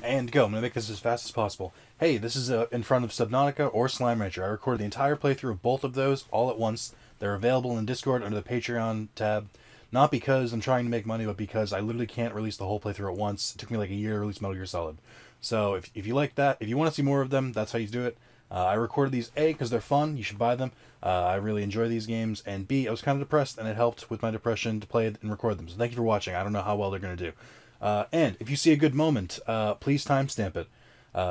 And go. I'm going to make this as fast as possible. Hey, this is in front of Subnautica or Slime Rancher. I recorded the entire playthrough of both of those all at once. They're available in Discord under the Patreon tab. Not because I'm trying to make money, but because I literally can't release the whole playthrough at once. It took me like a year to release Metal Gear Solid. So if you like that, if you want to see more of them, that's how you do it. I recorded these, A, because they're fun. You should buy them. I really enjoy these games. And B, I was kind of depressed, and it helped with my depression to play and record them. So thank you for watching. I don't know how well they're going to do. And if you see a good moment, please timestamp it.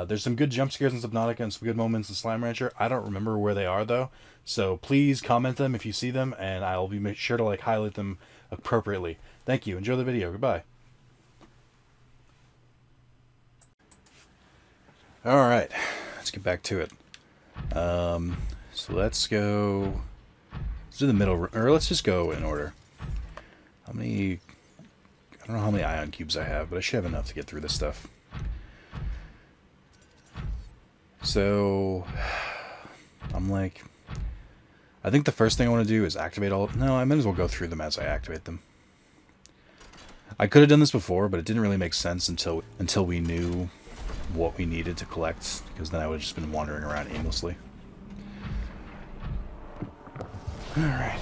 There's some good jump scares in Subnautica and some good moments in Slime Rancher. I don't remember where they are, though. So please comment them if you see them, and I'll be sure to highlight them appropriately. Thank you. Enjoy the video. Goodbye. Alright, let's get back to it. So let's go... Let's do the middle... Or let's just go in order. How many... I don't know how many ion cubes I have, but I should have enough to get through this stuff. So... I'm like... I think the first thing I want to do is activate all... No, I might as well go through them as I activate them. I could have done this before, but it didn't really make sense until we knew what we needed to collect, because then I would have just been wandering around aimlessly. Alright.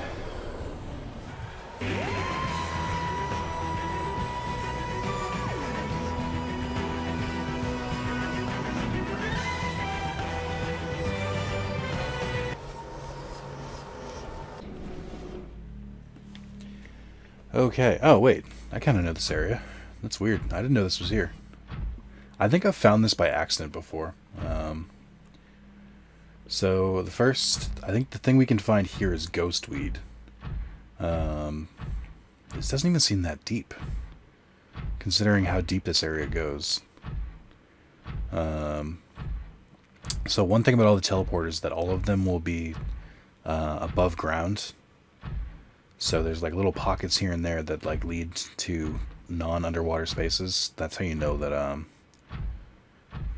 Okay. Oh, wait. I kind of know this area. That's weird. I didn't know this was here. I think I've found this by accident before. So the first... I think the thing we can find here is ghost weed. This doesn't even seem that deep, considering how deep this area goes. So one thing about all the teleporters is that all of them will be above ground. So there's little pockets here and there that lead to non-underwater spaces. That's how you know that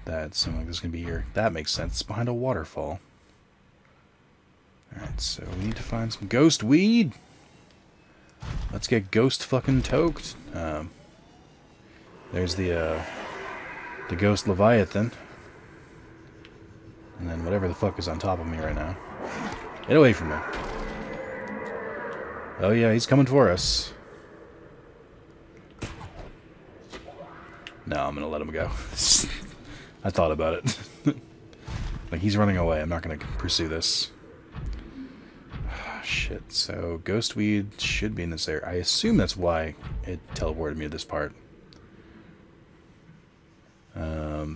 that something like this is gonna be here. That makes sense. It's behind a waterfall. Alright, so we need to find some ghost weed. Let's get ghost fucking toked. There's the ghost Leviathan. And then whatever the fuck is on top of me right now. Get away from me. Oh yeah, he's coming for us. No, I'm gonna let him go. I thought about it. He's running away. I'm not gonna pursue this. Shit. So, ghost weed should be in this area. I assume that's why it teleported me to this part. I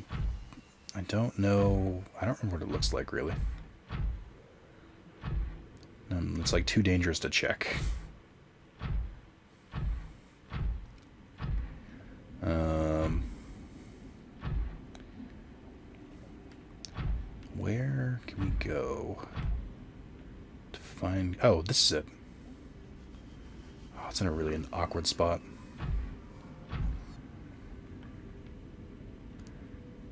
don't know. I don't remember what it looks like, really. It's too dangerous to check. Where can we go to find... Oh, this is it. Oh, it's in a really awkward spot.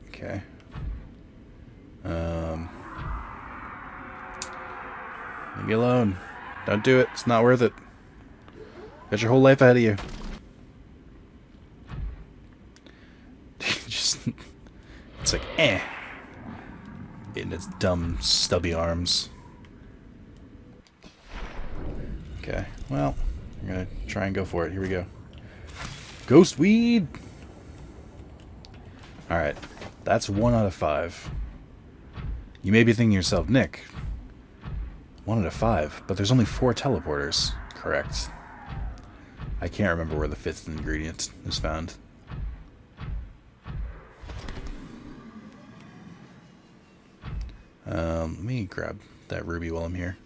Okay. Leave me alone. Don't do it. It's not worth it. Got your whole life ahead of you. Just... It's eh. In its dumb, stubby arms. Okay, well, I'm gonna try and go for it. Here we go. Ghost weed! Alright, that's 1 out of 5. You may be thinking to yourself, Nick, 1 out of 5, but there's only 4 teleporters. Correct. I can't remember where the 5th ingredient is found. Let me grab that ruby while I'm here.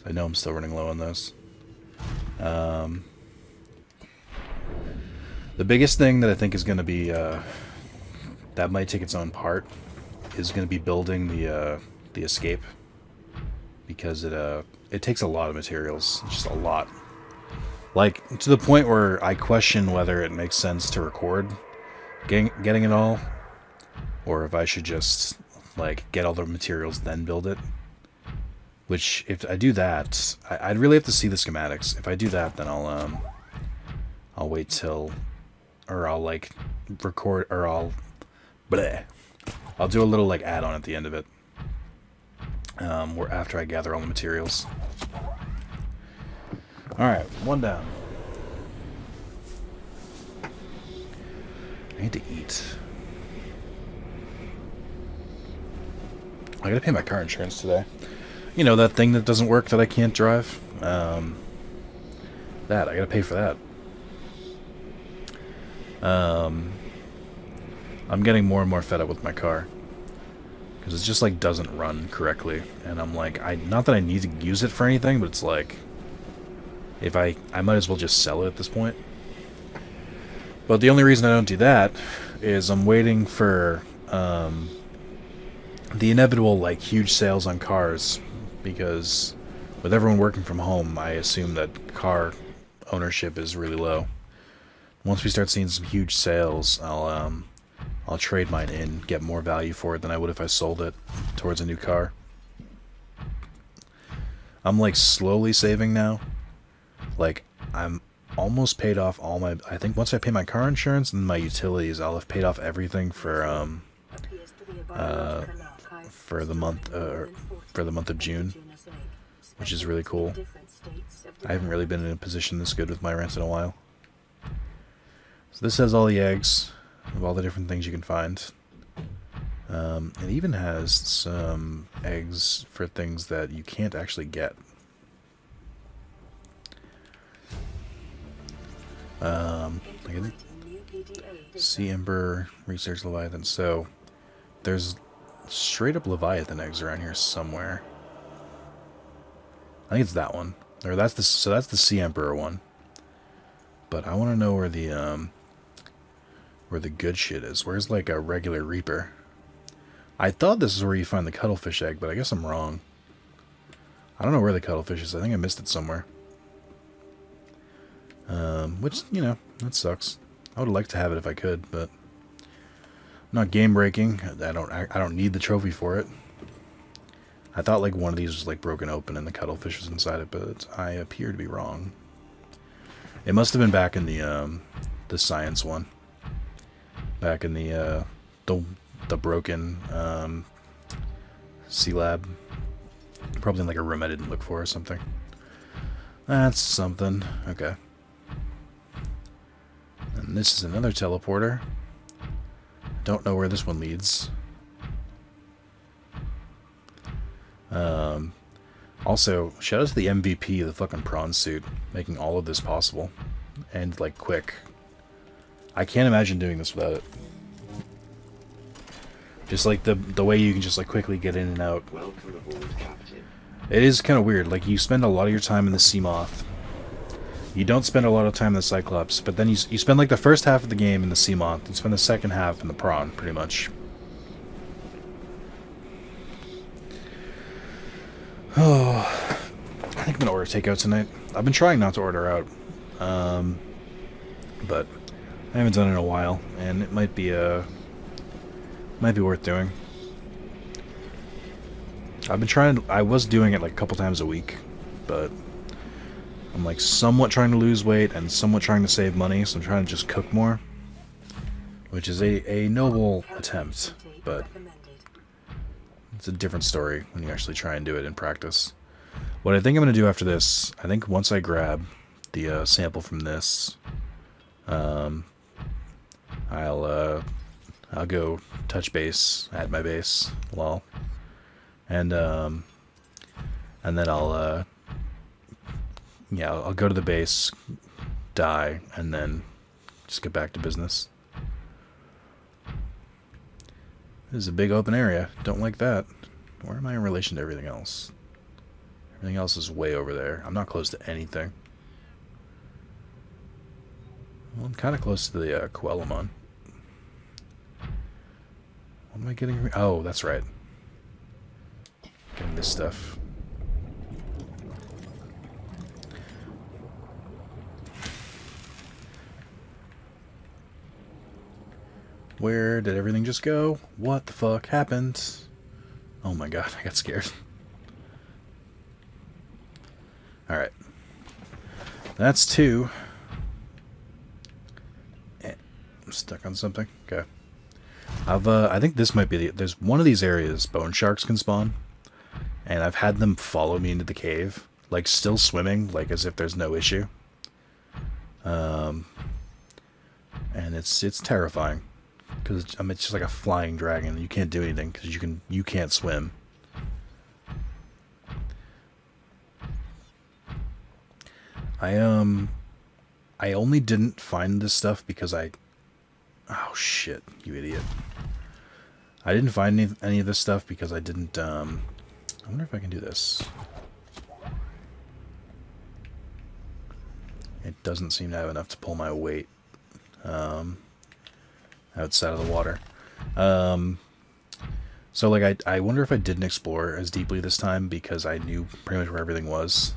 I know I'm still running low on those. The biggest thing that I think is going to be that might take its own part is going to be building the escape, because it takes a lot of materials, just a lot. To the point where I question whether it makes sense to record getting it all, or if I should just get all the materials then build it. Which, if I do that, I'd really have to see the schematics. If I do that, then I'll wait till, or I'll record, or I'll do a little like add-on at the end of it. Where after I gather all the materials. Alright, one down. I need to eat. I gotta pay my car insurance today. You know, that thing that doesn't work that I can't drive? I gotta pay for that. I'm getting more and more fed up with my car. Because it just, like, doesn't run correctly. And I'm like, not that I need to use it for anything, but it's like, if I might as well just sell it at this point. But the only reason I don't do that is I'm waiting for, the inevitable, like, huge sales on cars. Because with everyone working from home, I assume that car ownership is really low. Once we start seeing some huge sales, I'll trade mine in, get more value for it than I would if I sold it towards a new car. I'm like slowly saving now. Like, I'm almost paid off all my, I think once I pay my car insurance and my utilities, I'll have paid off everything for the month of June, which is really cool. I haven't really been in a position this good with my rent in a while. So this has all the eggs of all the different things you can find. It even has some eggs for things that you can't actually get. Like Sea Ember, Research Leviathan. So there's straight up Leviathan eggs around here somewhere. I think it's that one. Or that's the Sea Emperor one. But I want to know where the good shit is. Where's like a regular Reaper? I thought this is where you find the cuttlefish egg, but I guess I'm wrong. I don't know where the cuttlefish is. I think I missed it somewhere. Which, you know, that sucks. I would like to have it if I could, but I'm not game breaking. I don't need the trophy for it. I thought like one of these was like broken open and the cuttlefish was inside it, but I appear to be wrong. It must have been back in the science one. Back in the broken sea lab. Probably in like a room I didn't look for or something. That's something. Okay. And this is another teleporter. Don't know where this one leads. Also, shout out to the MVP of the fucking prawn suit, making all of this possible. And, like, quick. I can't imagine doing this without it. Just, like, the way you can just, like, quickly get in and out. Welcome aboard, Captain. It is kind of weird. Like, you spend a lot of your time in the Seamoth. You don't spend a lot of time in the Cyclops, but then you spend, like, the first half of the game in the Seamoth, and spend the second half in the prawn, pretty much. Oh, I think I'm gonna order takeout tonight. I've been trying not to order out, but I haven't done it in a while, and it might be worth doing. I've been trying. I was doing it like a couple times a week, but I'm like somewhat trying to lose weight and somewhat trying to save money, so I'm trying to just cook more, which is a noble attempt, but it's a different story when you actually try and do it in practice. What I think I'm going to do after this, I think once I grab the sample from this, I'll go touch base at my base, lol, and then I'll go to the base, die, and then just get back to business. This is a big open area. Don't like that. Where am I in relation to everything else? Everything else is way over there. I'm not close to anything. Well, I'm kind of close to the Coelamon. What am I getting? Oh, that's right. Getting this stuff. Where did everything just go? What the fuck happened? Oh my god, I got scared. Alright. That's two. I'm stuck on something. Okay. I think this might be there's one of these areas bone sharks can spawn, and I've had them follow me into the cave, like still swimming, like as if there's no issue. And it's terrifying because it's just like a flying dragon. You can't do anything because you can't swim. I only didn't find this stuff because oh shit, you idiot. I didn't find any of this stuff because I didn't, I wonder if I can do this. It doesn't seem to have enough to pull my weight, outside of the water. So like, I wonder if I didn't explore as deeply this time because I knew pretty much where everything was.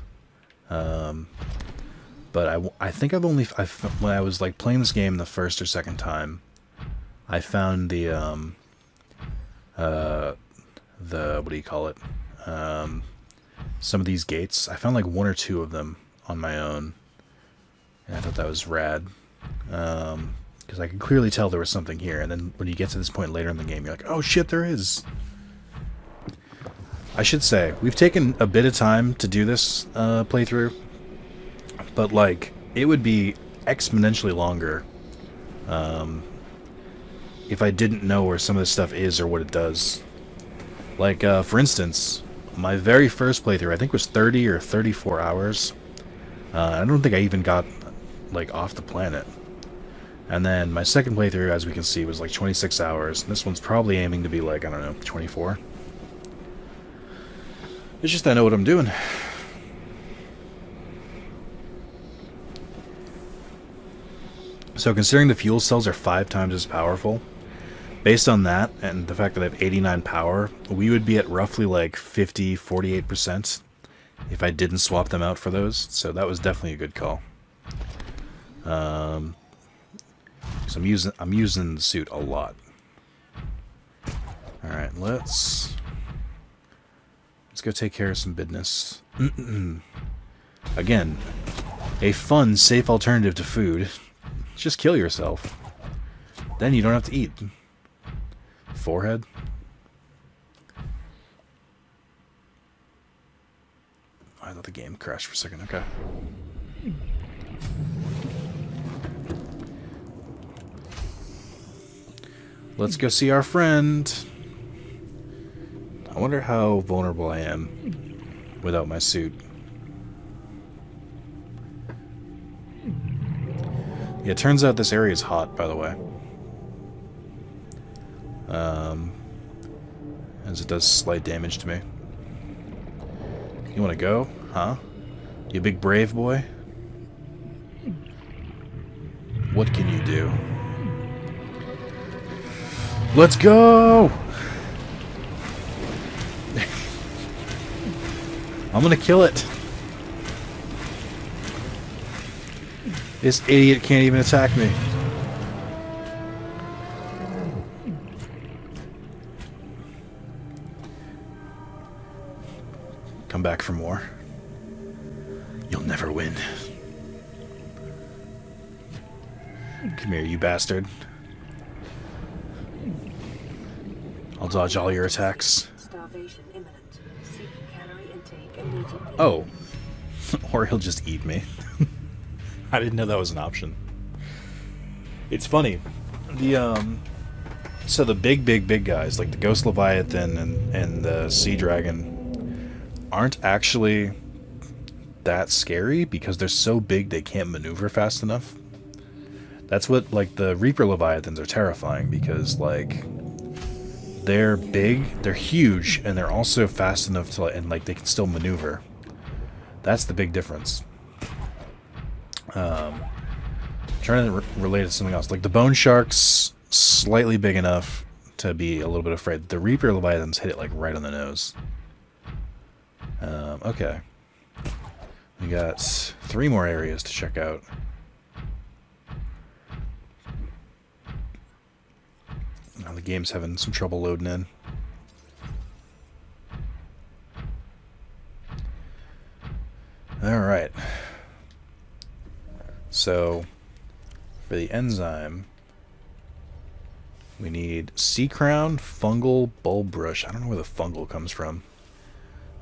But I think when I was like playing this game the first or second time, I found the what do you call it? Some of these gates. I found like one or two of them on my own, and I thought that was rad. Because I could clearly tell there was something here, and then when you get to this point later in the game, you're like, oh shit, there is. I should say, we've taken a bit of time to do this playthrough, but like, it would be exponentially longer if I didn't know where some of this stuff is or what it does. Like, for instance, my very first playthrough, I think was 30 or 34 hours. I don't think I even got, like, off the planet. And then my second playthrough, as we can see, was like 26 hours. This one's probably aiming to be like, I don't know, 24. It's just I know what I'm doing. So considering the fuel cells are 5 times as powerful, based on that and the fact that I have 89 power, we would be at roughly like 48% if I didn't swap them out for those. So that was definitely a good call. So I'm using the suit a lot. All right, let's go take care of some business. Again, a fun, safe alternative to food. Just kill yourself. Then you don't have to eat. Forehead. I thought the game crashed for a second. Okay. Let's go see our friend. I wonder how vulnerable I am without my suit. Yeah, it turns out this area is hot, by the way. As it does slight damage to me. You wanna go? Huh? You big brave boy? What can you do? Let's go! I'm gonna kill it. This idiot can't even attack me. Come back for more. You'll never win. Come here, you bastard. I'll dodge all your attacks. Starvation imminent. Seek calorie intake immediately. Oh. Or he'll just eat me. I didn't know that was an option. It's funny. So the big guys, like the Ghost Leviathan and the Sea Dragon, aren't actually that scary because they're so big they can't maneuver fast enough. That's what, like, the Reaper Leviathans are terrifying because, like, they're big, they're huge, and they're also fast enough to, and, like, they can still maneuver. That's the big difference. Trying to relate it to something else. Like, the bone sharks, slightly big enough to be a little bit afraid. The Reaper Leviathans hit it, like, right on the nose. Okay. We got 3 more areas to check out. Now the game's having some trouble loading in. Alright. So, for the enzyme, We need sea crown, fungal, bulbrush. I don't know where the fungal comes from.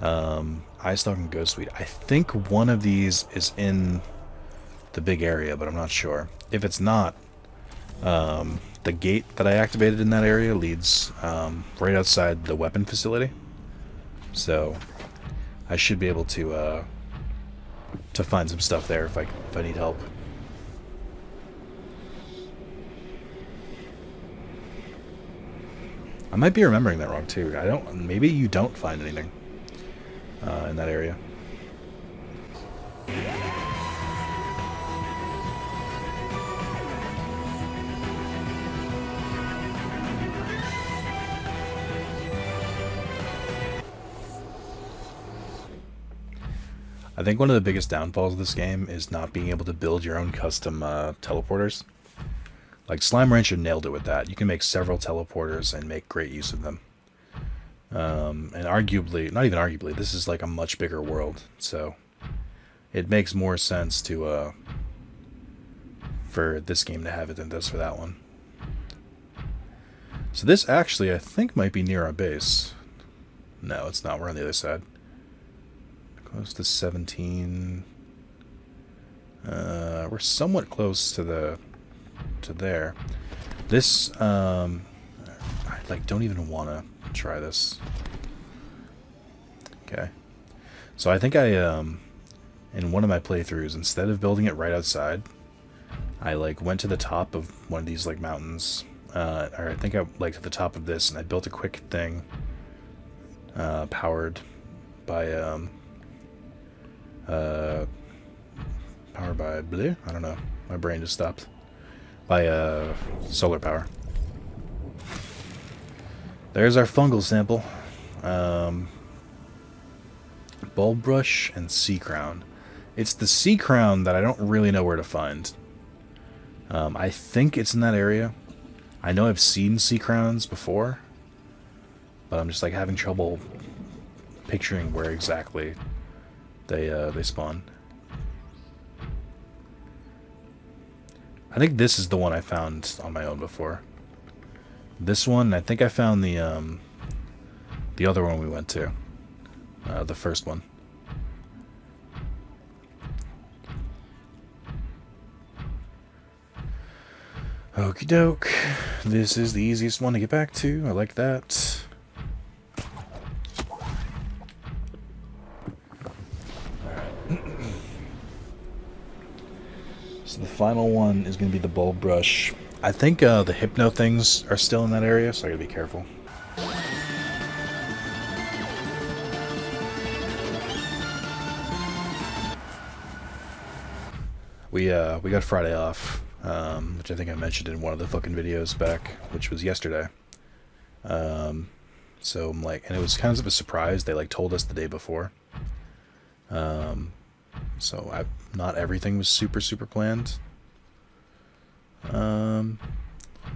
Eye stalk and ghost weed. I think one of these is in the big area, but I'm not sure. If it's not, the gate that I activated in that area leads right outside the weapon facility. So I should be able to find some stuff there if I need help. I might be remembering that wrong too. Maybe you don't find anything in that area. I think one of the biggest downfalls of this game is not being able to build your own custom teleporters. Like, Slime Rancher nailed it with that. You can make several teleporters and make great use of them. And arguably, not even arguably, this is like a much bigger world, so it makes more sense to for this game to have it than it does for that one. So this actually, I think, might be near our base. No, it's not. We're on the other side. Close to 17. We're somewhat close to there. This I don't even want to try this. Okay. So I think I in one of my playthroughs, instead of building it right outside, I went to the top of one of these mountains. Or I think I to the top of this, and I built a quick thing powered by blue? I don't know. My brain just stopped. By solar power. There's our fungal sample. Bulbrush and sea crown. It's the sea crown that I don't really know where to find. I think it's in that area. I know I've seen sea crowns before, but I'm just having trouble picturing where exactly they spawn. I think this is the one I found on my own before. This one, I think I found the other one we went to, the first one. Okie doke. This is the easiest one to get back to. I like that. So the final one is going to be the bulb brush. I think the hypno things are still in that area, so I gotta be careful. We got Friday off, which I think I mentioned in one of the fucking videos back, which was yesterday. So I'm and it was kind of a surprise. They told us the day before. So not everything was super planned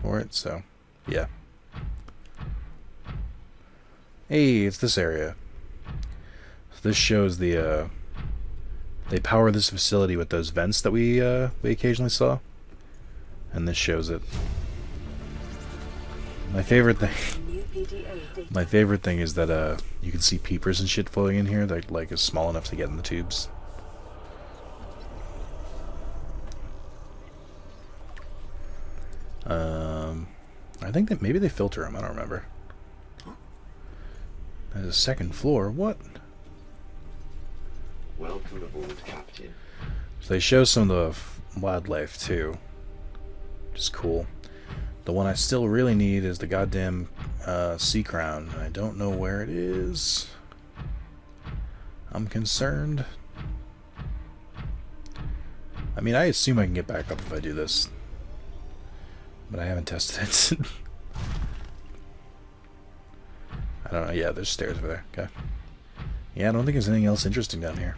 for it, so yeah. Hey, it's this area. So this shows the they power this facility with those vents that we occasionally saw, and this shows it. My favorite thing is that you can see peepers and shit floating in here that is small enough to get in the tubes. I think that maybe they filter them. I don't remember. There's a second floor. What? Welcome aboard, Captain. So they show some of the wildlife too, which is cool. The one I still really need is the goddamn sea crown. I don't know where it is. I'm concerned. I mean, I assume I can get back up if I do this, but I haven't tested it. I don't know. Yeah, there's stairs over there. Okay. Yeah, I don't think there's anything else interesting down here.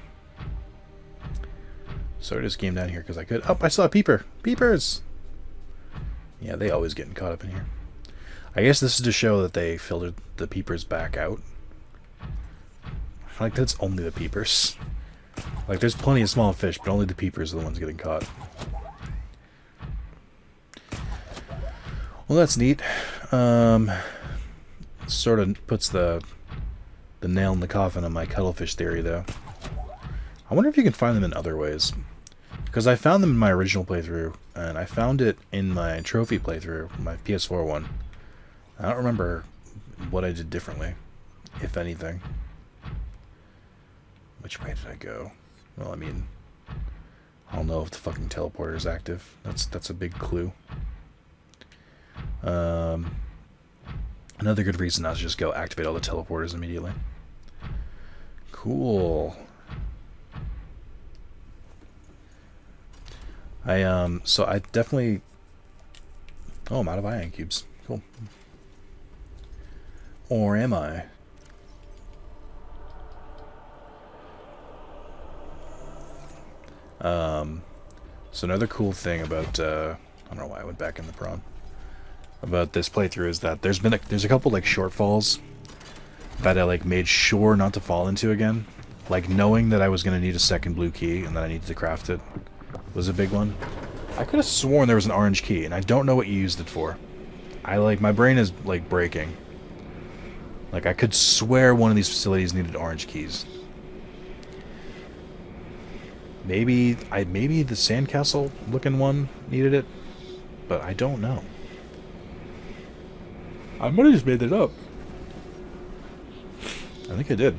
So I just came down here because I could. Oh, I saw a peeper. Peepers! Yeah, they always getting caught up in here. I guess this is to show that they filtered the peepers back out. That's only the peepers. There's plenty of small fish, but only the peepers are the ones getting caught. Well, that's neat. Sort of puts the nail in the coffin on my cuttlefish theory, though. I wonder if you can find them in other ways. Because I found them in my original playthrough, and I found it in my trophy playthrough, my PS4 one. I don't remember what I did differently, if anything. Which way did I go? Well, I mean, I don't know if the fucking teleporter is active. That's a big clue. Another good reason not to just go activate all the teleporters immediately. Cool. So I definitely... Oh, I'm out of ion cubes. Cool. Or am I? So another cool thing about, I don't know why I went back in the prawn, about this playthrough is that there's a couple like shortfalls that I like made sure not to fall into again. Like knowing that I was gonna need a second blue key and that I needed to craft it was a big one. I could have sworn there was an orange key and I don't know what you used it for. My brain is like breaking. Like I could swear one of these facilities needed orange keys. Maybe the sandcastle looking one needed it, but I don't know. I might have just made it up. I think I did.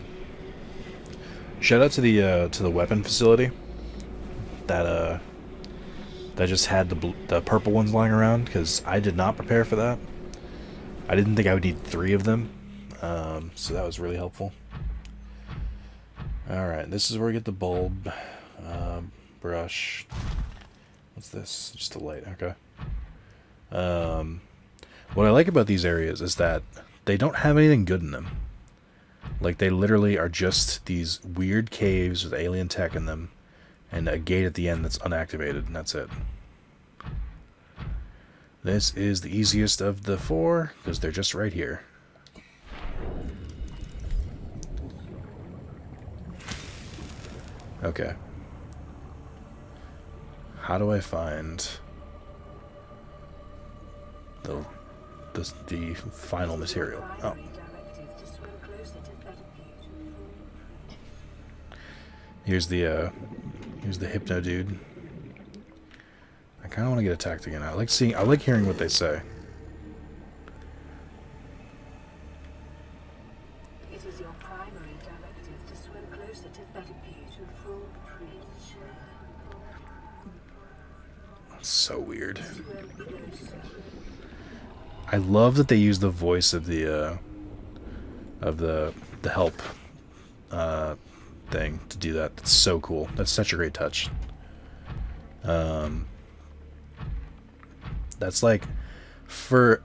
Shout out to the weapon facility that just had the purple ones lying around, because I did not prepare for that. I didn't think I would need 3 of them, so that was really helpful. All right, this is where we get the bulb. Brush. What's this? Just a light. Okay. What I like about these areas is that they don't have anything good in them. Like, they literally are just these weird caves with alien tech in them, and a gate at the end that's unactivated, and that's it. This is the easiest of the 4, because they're just right here. Okay. How do I find the final material? Oh. Here's the hypno dude. I kind of want to get attacked again. I like hearing what they say. It is your primary directive to swim closer to therapy to full bridge. That's so weird. I love that they use the voice of the help thing to do that. That's so cool. That's such a great touch. That's like, for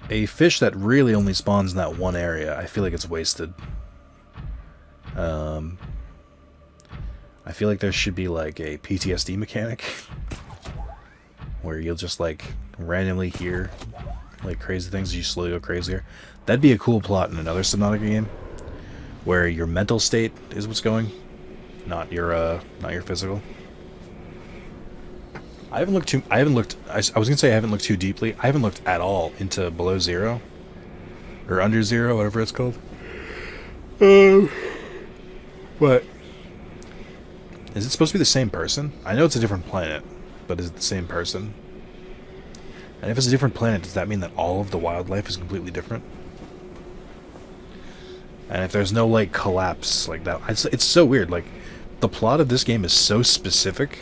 a fish that really only spawns in that one area, I feel like it's wasted. I feel like there should be like a PTSD mechanic where you'll just like randomly hear like crazy things as you slowly go crazier. That'd be a cool plot in another Subnautica game, where your mental state is what's going, not your physical. I was gonna say I haven't looked too deeply. I haven't looked at all into Below Zero or Under Zero, whatever it's called. But is it supposed to be the same person? I know it's a different planet, but is it the same person? And if it's a different planet, does that mean that all of the wildlife is completely different? And if there's no, like, collapse like that... It's so weird. Like, the plot of this game is so specific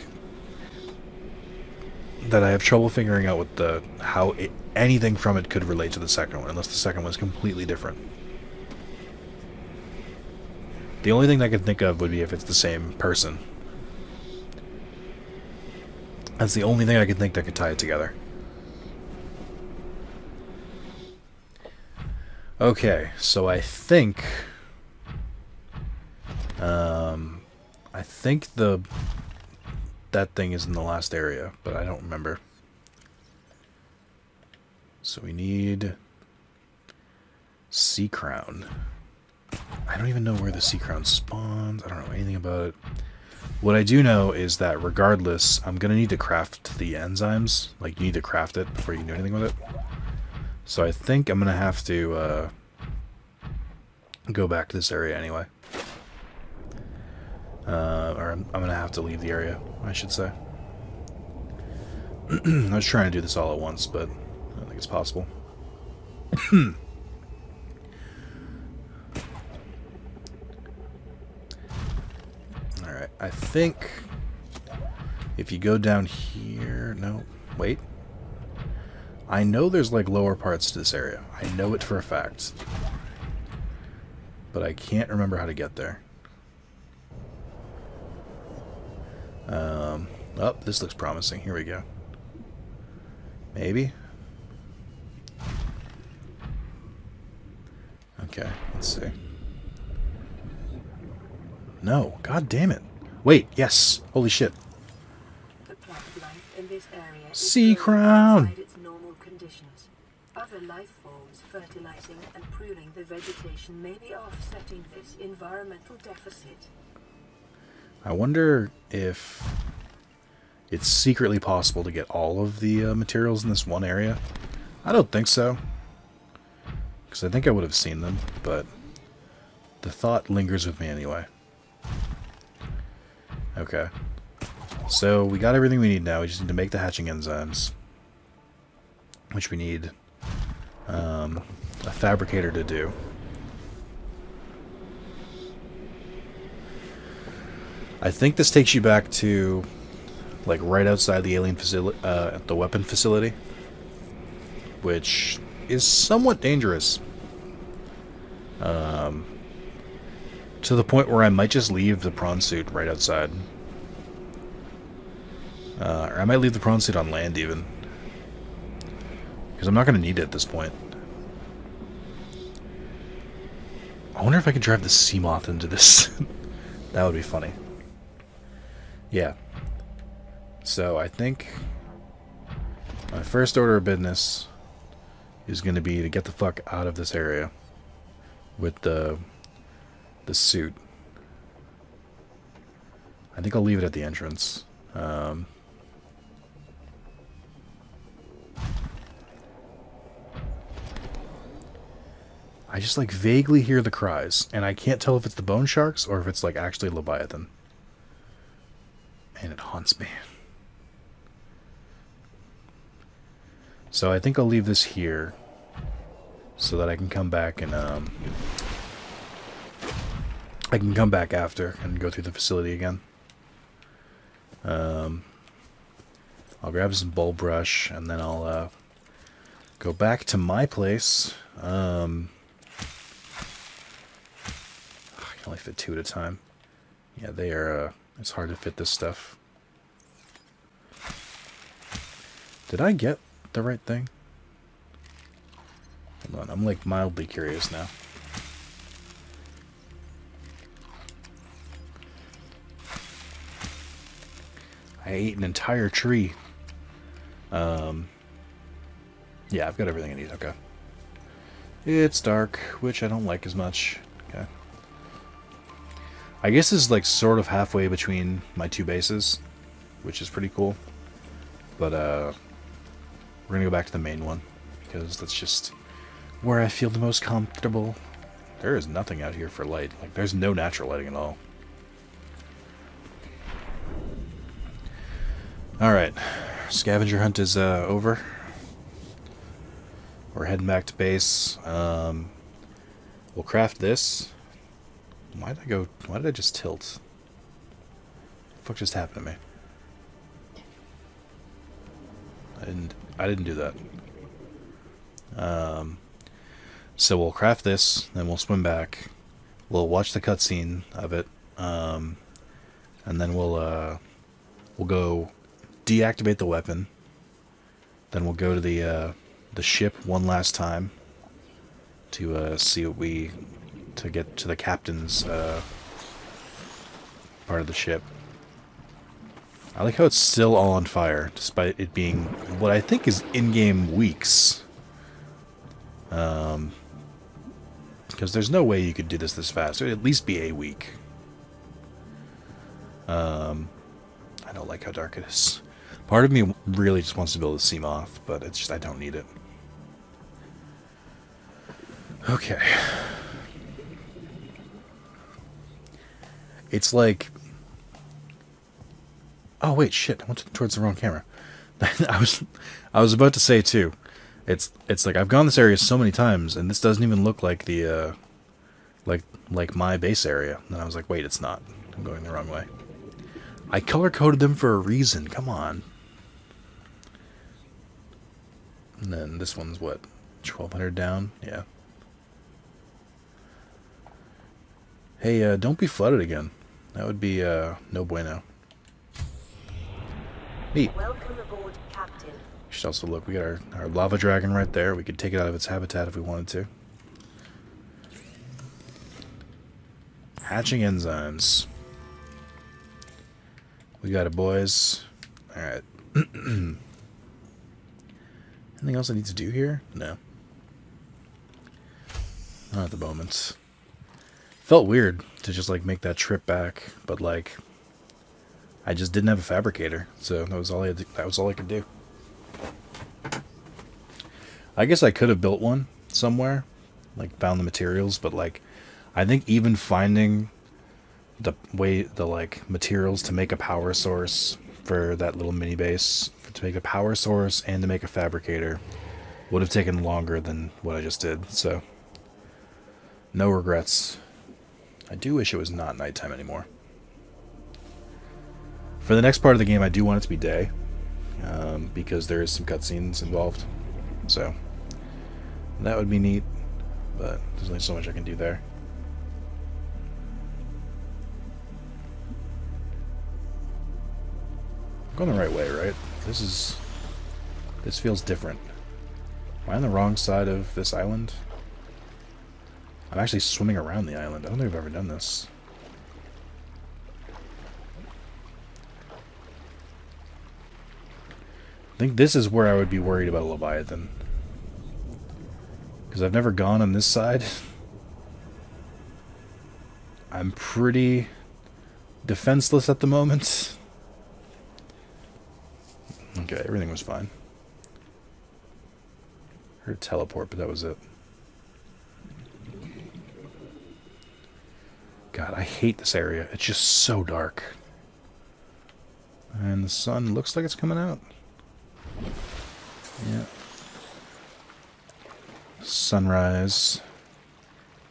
that I have trouble figuring out what how anything from it could relate to the second one, unless the second one is completely different. The only thing I could think of would be if it's the same person. That's the only thing I could think that could tie it together. Okay, so I think that thing is in the last area, but I don't remember. So we need Sea Crown. I don't even know where the Sea Crown spawns. I don't know anything about it. What I do know is that regardless, I'm gonna need to craft the enzymes. Like, you need to craft it before you can do anything with it. So I think I'm going to have to go back to this area anyway. Or I'm going to have to leave the area, I should say. I was trying to do this all at once, but I don't think it's possible. Alright, I think if you go down here... No, wait. I know there's like lower parts to this area. I know it for a fact. But I can't remember how to get there. Oh, this looks promising. Here we go. Maybe? Okay, let's see. No, god damn it. Wait, yes. Holy shit. The plant life in this area is Sea growing crown. outside its normal conditions. Other life forms fertilizing and pruning the vegetation may be offsetting this environmental deficit. I wonder if it's secretly possible to get all of the materials in this one area. I don't think so. Because I think I would have seen them, but the thought lingers with me anyway. Okay. So we got everything we need now. We just need to make the hatching enzymes. Which we need a fabricator to do. I think this takes you back to, like, right outside the alien facility, the weapon facility, which is somewhat dangerous. To the point where I might just leave the prawn suit right outside. Or I might leave the prawn suit on land, even. Because I'm not going to need it at this point. I wonder if I could drive the Seamoth into this. That would be funny. Yeah. So I think my first order of business is going to be to get the fuck out of this area with the suit. I think I'll leave it at the entrance. I just like vaguely hear the cries, and I can't tell if it's the bone sharks or if it's like actually Leviathan. And it haunts me. So I think I'll leave this here so that I can come back and I can come back after and go through the facility again. I'll grab some bulb brush and then I'll go back to my place. I can only fit 2 at a time. Yeah, they are. It's hard to fit this stuff. Did I get the right thing? Hold on, I'm like mildly curious now. I ate an entire tree. Yeah, I've got everything I need. Okay. It's dark, which I don't like as much. Okay. I guess this is like sort of halfway between my 2 bases, which is pretty cool. But we're gonna go back to the main one because that's just where I feel the most comfortable. There is nothing out here for light. Like, there's no natural lighting at all. Alright, scavenger hunt is over. We're heading back to base. We'll craft this. Why did I just tilt? What the fuck just happened to me? I didn't do that. So we'll craft this, then we'll swim back. We'll watch the cutscene of it, and then we'll go deactivate the weapon. Then we'll go to the ship one last time to see what to get to the captain's part of the ship. I like how it's still all on fire, despite it being what I think is in-game weeks. Because there's no way you could do this fast. It would at least be a week. I don't like how dark it is. Part of me really just wants to build a Seamoth, but it's just I don't need it. Okay. It's like... Oh, wait, shit. I went towards the wrong camera. I was about to say, too. It's like, I've gone this area so many times, and this doesn't even look like the, like my base area. And I was like, wait, it's not. I'm going the wrong way. I color-coded them for a reason. Come on. And then this one's, what, 1,200 down? Yeah. Hey, don't be flooded again. That would be, no bueno. Neat. Welcome aboard, Captain. You should also look, we got our lava dragon right there. We could take it out of its habitat if we wanted to. Hatching enzymes. We got it, boys. Alright. Anything else I need to do here? No. Not at the moment. Felt weird to just, like, make that trip back, but, like, I just didn't have a fabricator, so that was all I had to, that was all I could do. I guess I could have built one somewhere, like found the materials, but like I think even finding the materials to make a power source for that little mini base, to make a power source and to make a fabricator would have taken longer than what I just did, so no regrets. I do wish it was not nighttime anymore. For the next part of the game, I do want it to be day, because there is some cutscenes involved, so that would be neat, but there's only so much I can do there. I'm going the right way, right? This feels different. Am I on the wrong side of this island? I'm actually swimming around the island. I don't think I've ever done this. I think this is where I would be worried about a Leviathan. Because I've never gone on this side. I'm pretty defenseless at the moment. Okay, everything was fine. Heard a teleport, but that was it. God, I hate this area. It's just so dark. And the sun looks like it's coming out. Yeah. Sunrise.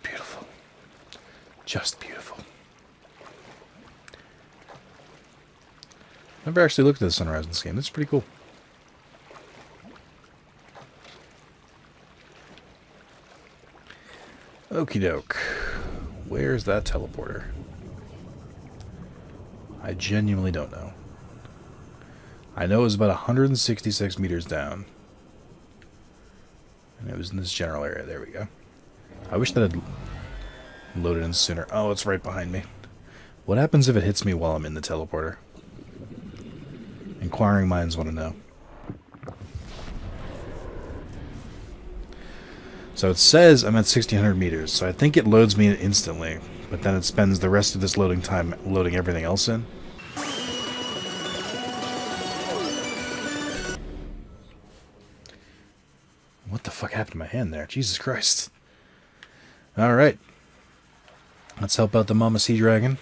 Beautiful. Just beautiful. Never actually looked at the sunrise in this game. It's pretty cool. Okie doke. Where's that teleporter? I genuinely don't know. I know it was about 166 meters down. And it was in this general area. There we go. I wish that had loaded in sooner. Oh, it's right behind me. What happens if it hits me while I'm in the teleporter? Inquiring minds want to know. So it says I'm at 1,600 meters, so I think it loads me instantly, but then it spends the rest of this loading time loading everything else in. What the fuck happened to my hand there? Jesus Christ. Alright. Let's help out the Mama Sea Dragon.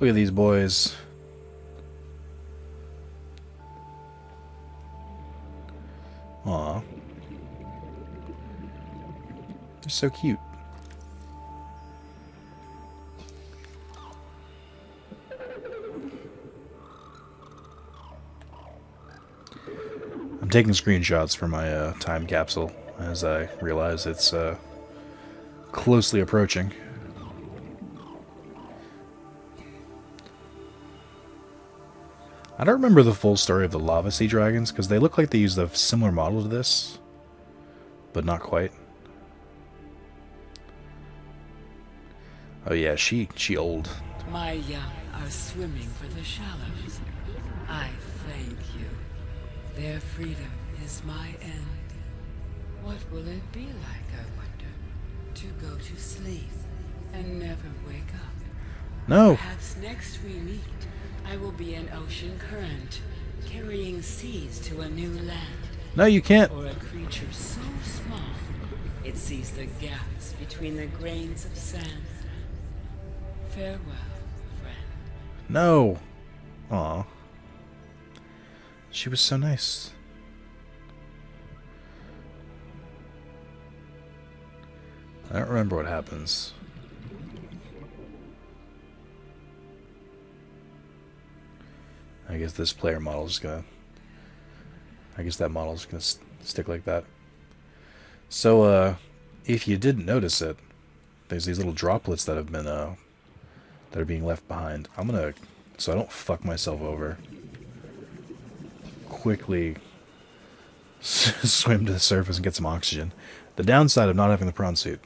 Look at these boys. Aw. They're so cute. I'm taking screenshots for my time capsule as I realize it's closely approaching. I don't remember the full story of the lava sea dragons, because they look like they used a similar model to this, but not quite. Oh yeah, she old. My young are swimming for the shallows. I thank you. Their freedom is my end. What will it be like, I wonder, to go to sleep and never wake up? No. Perhaps next we meet, I will be an ocean current, carrying seas to a new land. No, you can't. Or a creature so small, it sees the gaps between the grains of sand. Farewell, friend. No. Aw. She was so nice. I don't remember what happens. I guess this player model is gonna... I guess that model is gonna stick like that. So, if you didn't notice it, there's these little droplets that have been, that are being left behind. I'm gonna, so I don't fuck myself over, quickly swim to the surface and get some oxygen. The downside of not having the prawn suit,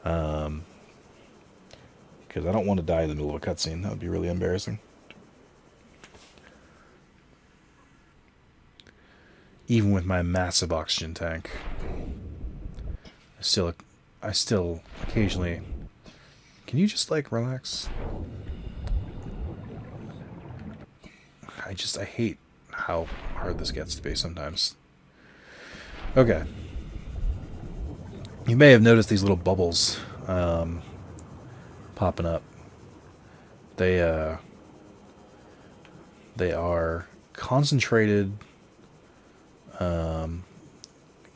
because I don't want to die in the middle of a cutscene. That would be really embarrassing. Even with my massive oxygen tank, I still occasionally. Can you just like relax? I hate how hard this gets to be sometimes. Okay. You may have noticed these little bubbles popping up. They are concentrated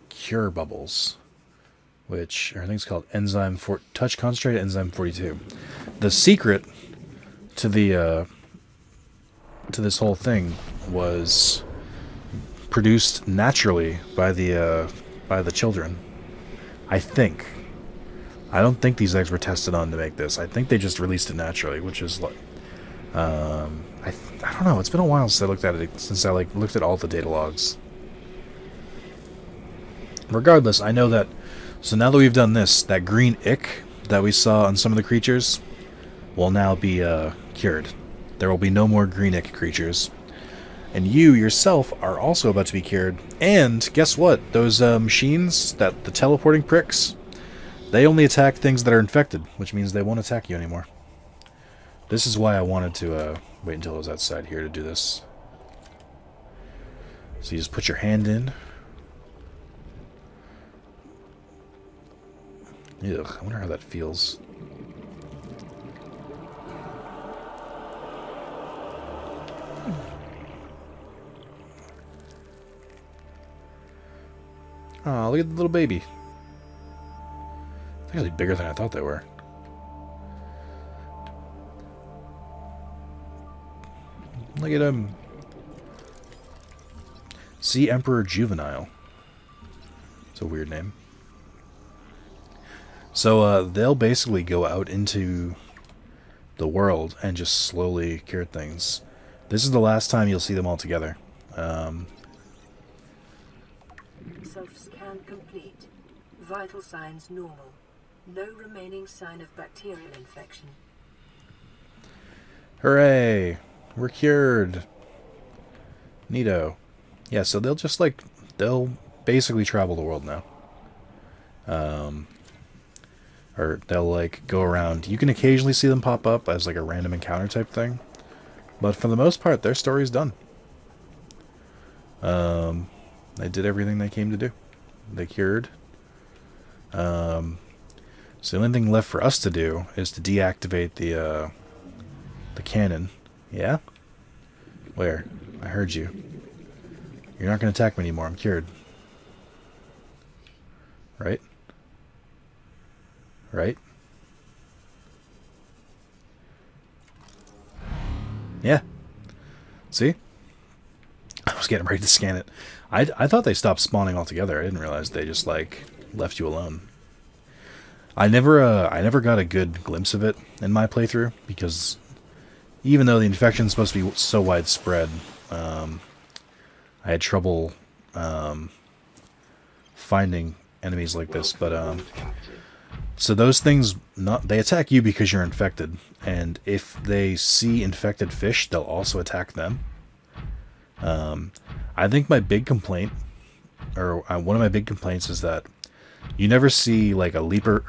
cure bubbles, which are things called touch concentrated enzyme 42. The secret to the to this whole thing was produced naturally by the children. I think. I don't think these eggs were tested on to make this. I think they just released it naturally, which is like, I don't know. It's been a while since I looked at it. Since I looked at all the data logs. Regardless, I know that. So now that we've done this, that green ick that we saw on some of the creatures will now be cured. There will be no more green ick creatures. And you yourself are also about to be cured. And guess what? Those machines, the teleporting pricks, they only attack things that are infected, which means they won't attack you anymore. This is why I wanted to wait until I was outside here to do this. So you just put your hand in. Ugh, I wonder how that feels. Oh, look at the little baby. They're actually bigger than I thought they were. Look at him. Sea Emperor Juvenile. It's a weird name. So they'll basically go out into the world and just slowly cure things. This is the last time you'll see them all together. Self-scan complete. Vital signs normal. No remaining sign of bacterial infection. Hooray! We're cured. Neato. Yeah, so they'll just they'll basically travel the world now. Or they'll go around. You can occasionally see them pop up as a random encounter type thing. But for the most part, their story's done. They did everything they came to do. They cured. So the only thing left for us to do is to deactivate the cannon. Yeah? Where? I heard you. You're not going to attack me anymore. I'm cured. Right? Right? Yeah. See? I was getting ready to scan it. I thought they stopped spawning altogether. I didn't realize they just left you alone. I never got a good glimpse of it in my playthrough because even though the infection's supposed to be so widespread, I had trouble finding enemies like this. But so those things they attack you because you're infected, and if they see infected fish, they'll also attack them. I think my big complaint, or one of my big complaints, is that you never see like a Reaper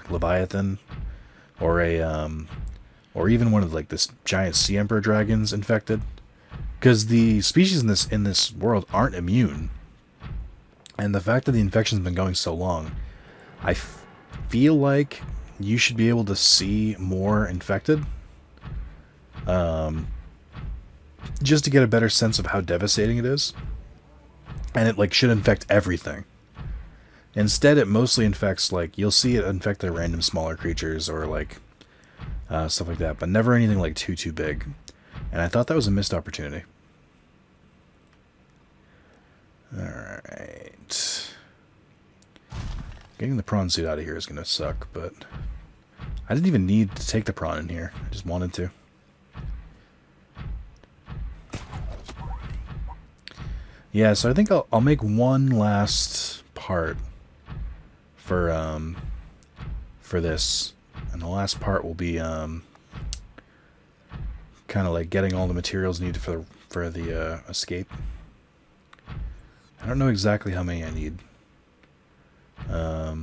Leviathan, or or even one of like this giant Sea Emperor dragons infected, because the species in this world aren't immune, and the fact that the infection's been going so long, I feel like you should be able to see more infected, just to get a better sense of how devastating it is. And it like should infect everything. Instead, it mostly infects, like, you'll see it infect the random smaller creatures or like stuff like that, but never anything like too big. And I thought that was a missed opportunity. Alright. Getting the prawn suit out of here is going to suck, but I didn't even need to take the prawn in here. I just wanted to. Yeah, so I think I'll make one last part for this, and the last part will be kind of like getting all the materials needed for the escape. I don't know exactly how many I need. I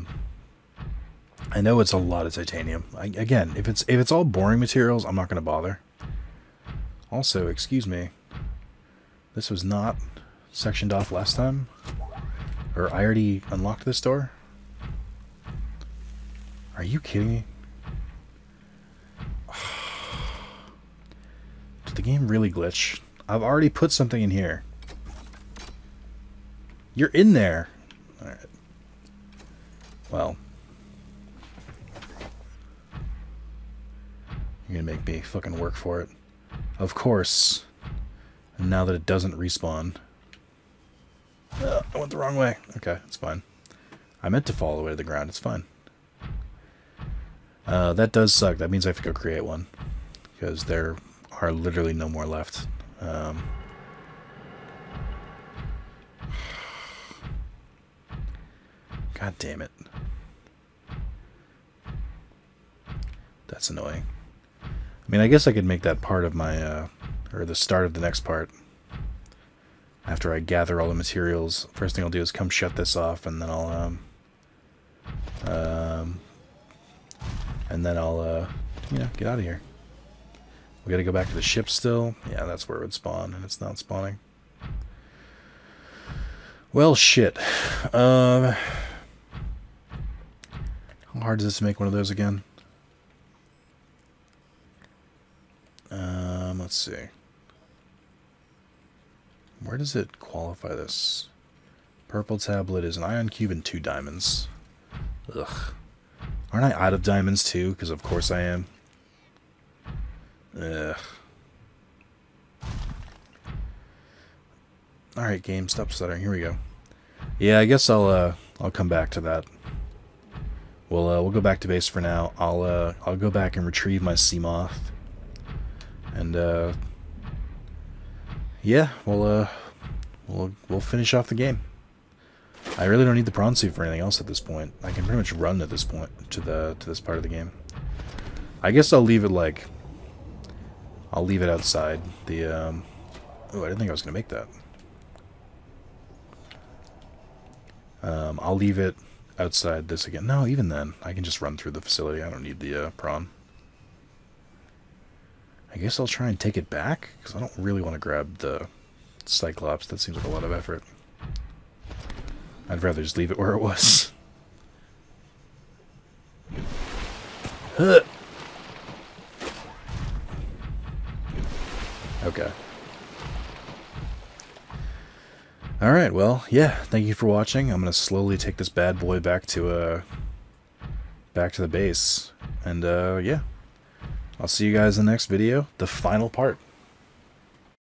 know it's a lot of titanium. Again, if it's all boring materials, I'm not going to bother. Also, excuse me, this was not sectioned off last time, or I already unlocked this door. Are you kidding me? Did the game really glitch? I've already put something in here. You're in there. Alright. Well. You're gonna make me fucking work for it. Of course. And now that it doesn't respawn. I went the wrong way. Okay, it's fine. I meant to fall all the way to the ground. It's fine. That does suck. That means I have to go create one, because there are literally no more left. God damn it. That's annoying. I mean, I guess I could make that part of my, or the start of the next part. After I gather all the materials, first thing I'll do is come shut this off, and then I'll, you know, get out of here. We gotta go back to the ship still. Yeah, that's where it would spawn, and it's not spawning. Well, shit. How hard is this to make one of those again? Let's see. Where does it qualify this? Purple tablet is an ion cube and 2 diamonds. Ugh. Aren't I out of diamonds too? Because of course I am. Ugh. Alright, game, stop stuttering. Here we go. Yeah, I guess I'll come back to that. We'll go back to base for now. I'll go back and retrieve my sea moth. And yeah, we'll finish off the game. I really don't need the prawn suit for anything else at this point. I can pretty much run at this point to this part of the game. I guess I'll leave it like outside the oh, I didn't think I was gonna make that. I'll leave it outside this again. No, even then, I can just run through the facility. I don't need the prawn. I guess I'll try and take it back, because I don't really want to grab the Cyclops. That seems like a lot of effort. I'd rather just leave it where it was. Okay. Alright, well, yeah, thank you for watching. I'm going to slowly take this bad boy back to the base. And, yeah. I'll see you guys in the next video, the final part.